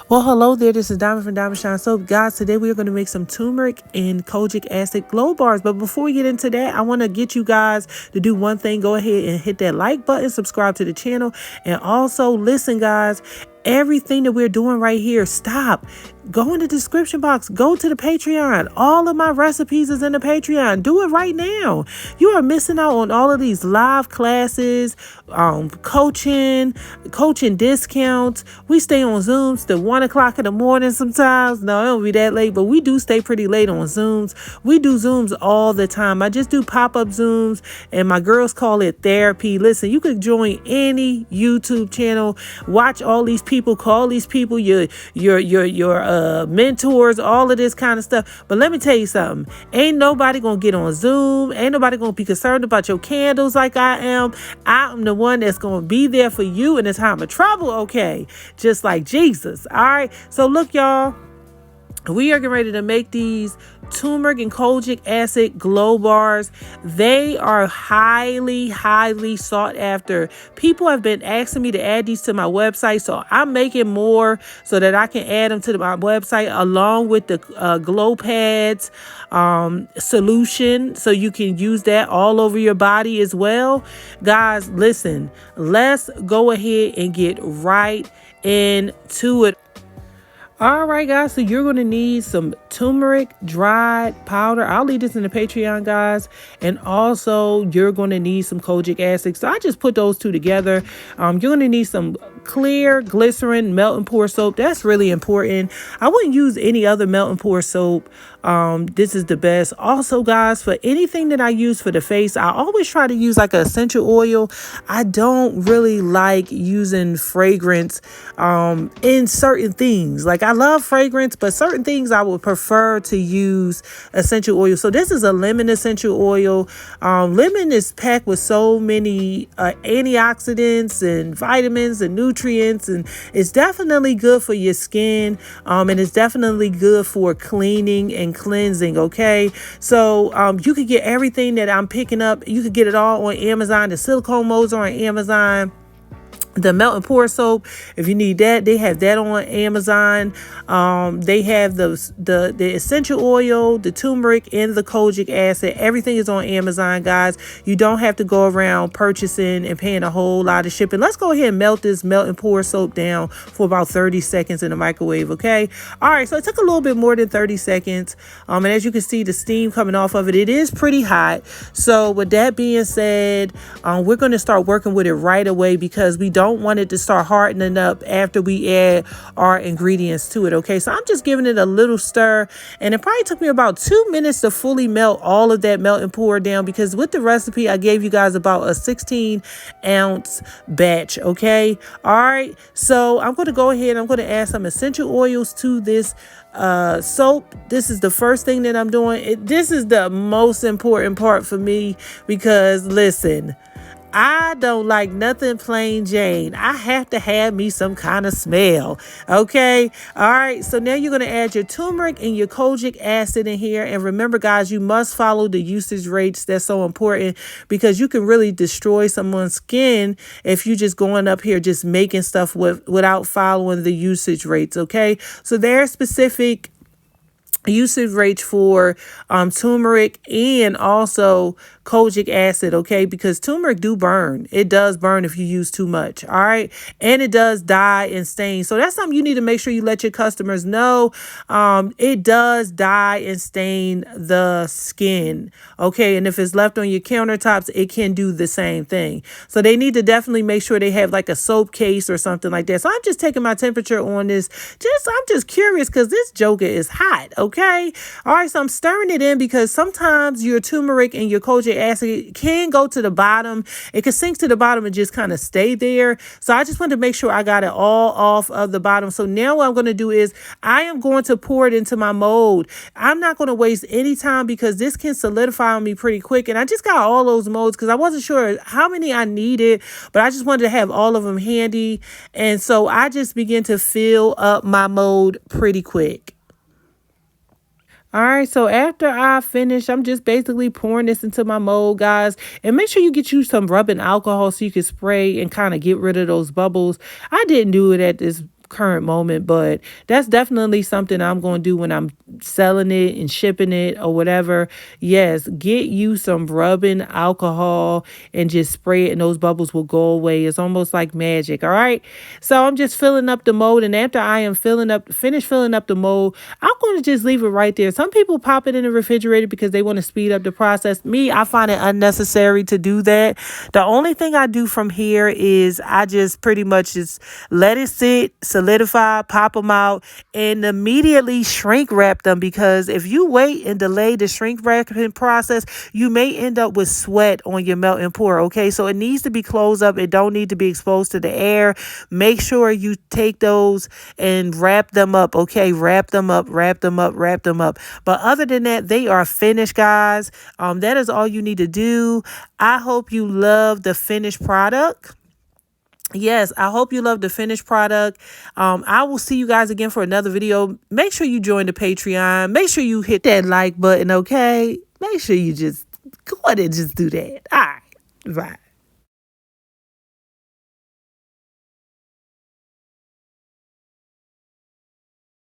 Well, hello there. This is Diamond from Diamond Shine Soap. Guys, today we are going to make some turmeric and kojic acid glow bars. But before we get into that, I want to get you guys to do one thing. Go ahead and hit that like button, subscribe to the channel, and also listen, guys. Everything that we're doing right here, stop. Go in the description box. Go to the Patreon. All of my recipes is in the Patreon. Do it right now. You are missing out on all of these live classes, coaching discounts. We stay on Zooms till 1 o'clock in the morning sometimes. No, it don't be that late, but we do stay pretty late on Zooms. We do Zooms all the time. I just do pop-up Zooms, and my girls call it therapy. Listen, you could join any YouTube channel, watch all these people, call these people your mentors, all of this kind of stuff. But let me tell you something. Ain't nobody gonna get on Zoom. Ain't nobody gonna be concerned about your candles like I am. I'm the one that's gonna be there for you in a time of trouble, okay? Just like Jesus. All right. So look, y'all. We are getting ready to make these turmeric and kojic acid glow bars. They are highly sought after. People have been asking me to add these to my website, so I'm making more so that I can add them to my website along with the glow pads solution, so you can use that all over your body as well. Guys, listen, let's go ahead and get right into it. All right, guys, so you're going to need some turmeric dried powder. I'll leave this in the Patreon, guys. And also, you're going to need some kojic acid. So I just put those two together. You're going to need some clear glycerin melt and pour soap. That's really important. I wouldn't use any other melt and pour soap. This is the best. Also, guys, for anything that I use for the face, I always try to use like an essential oil. I don't really like using fragrance in certain things. Like, I love fragrance, but certain things I would prefer to use essential oil. So this is a lemon essential oil. Lemon is packed with so many antioxidants and vitamins and nutrients, and it's definitely good for your skin. And it's definitely good for cleaning and cleansing. Okay, so you could get everything that I'm picking up. You could get it all on Amazon. The silicone molds are on Amazon. The melt and pour soap, if you need that, they have that on Amazon. They have the essential oil, the turmeric, and the kojic acid. Everything is on Amazon, guys. You don't have to go around purchasing and paying a whole lot of shipping. Let's go ahead and melt this melt and pour soap down for about 30 seconds in the microwave, okay? All right, so it took a little bit more than 30 seconds. And as you can see, the steam coming off of it, it is pretty hot. So with that being said, we're going to start working with it right away, because we don't want it to start hardening up after we add our ingredients to it. Okay, so I'm just giving it a little stir, and it probably took me about 2 minutes to fully melt all of that melt and pour down, because with the recipe I gave you guys about a 16-ounce batch. Okay, all right, so I'm going to go ahead and I'm going to add some essential oils to this soap. This is the first thing that I'm doing. This is the most important part for me, because listen, I don't like nothing plain Jane. I have to have me some kind of smell. Okay. All right. So now you're going to add your turmeric and your kojic acid in here. And remember, guys, you must follow the usage rates. That's so important, because you can really destroy someone's skin if you just going up here just making stuff without following the usage rates. Okay. So there are specific usage rates for turmeric and also kojic acid, okay, because turmeric do burn. It does burn if you use too much. All right, and it does dye and stain. So that's something you need to make sure you let your customers know. It does dye and stain the skin, okay, and if it's left on your countertops, it can do the same thing. So they need to definitely make sure they have like a soap case or something like that. So I'm just taking my temperature on this. I'm just curious, because this joker is hot. Okay, all right, so I'm stirring it in, because sometimes your turmeric and your kojic acid can go to the bottom. It can sink to the bottom and just kind of stay there. So I just wanted to make sure I got it all off of the bottom. So now what I'm going to do is I am going to pour it into my mold. I'm not going to waste any time, because this can solidify on me pretty quick. And I just got all those molds because I wasn't sure how many I needed, but I just wanted to have all of them handy. And so I just began to fill up my mold pretty quick. All right, so after I finish, I'm just basically pouring this into my mold, guys. And make sure you get you some rubbing alcohol so you can spray and kind of get rid of those bubbles. I didn't do it at this current moment, but that's definitely something I'm going to do when I'm selling it and shipping it or whatever. Yes, get you some rubbing alcohol and just spray it, and those bubbles will go away. It's almost like magic. All right. So I'm just filling up the mold, and after I am finish filling up the mold, I'm going to just leave it right there. Some people pop it in the refrigerator because they want to speed up the process. Me, I find it unnecessary to do that. The only thing I do from here is I just pretty much just let it sit, solidify, pop them out, and immediately shrink wrap them, because if you wait and delay the shrink wrapping process, you may end up with sweat on your melt and pour. Okay, so it needs to be closed up. It don't need to be exposed to the air. Make sure you take those and wrap them up. Okay, wrap them up, wrap them up, wrap them up. But other than that, they are finished, guys. That is all you need to do. I hope you love the finished product. Yes, I hope you love the finished product. I will see you guys again for another video. Make sure you join the Patreon. Make sure you hit that like button, okay? Make sure you just go ahead and just do that. All right, bye.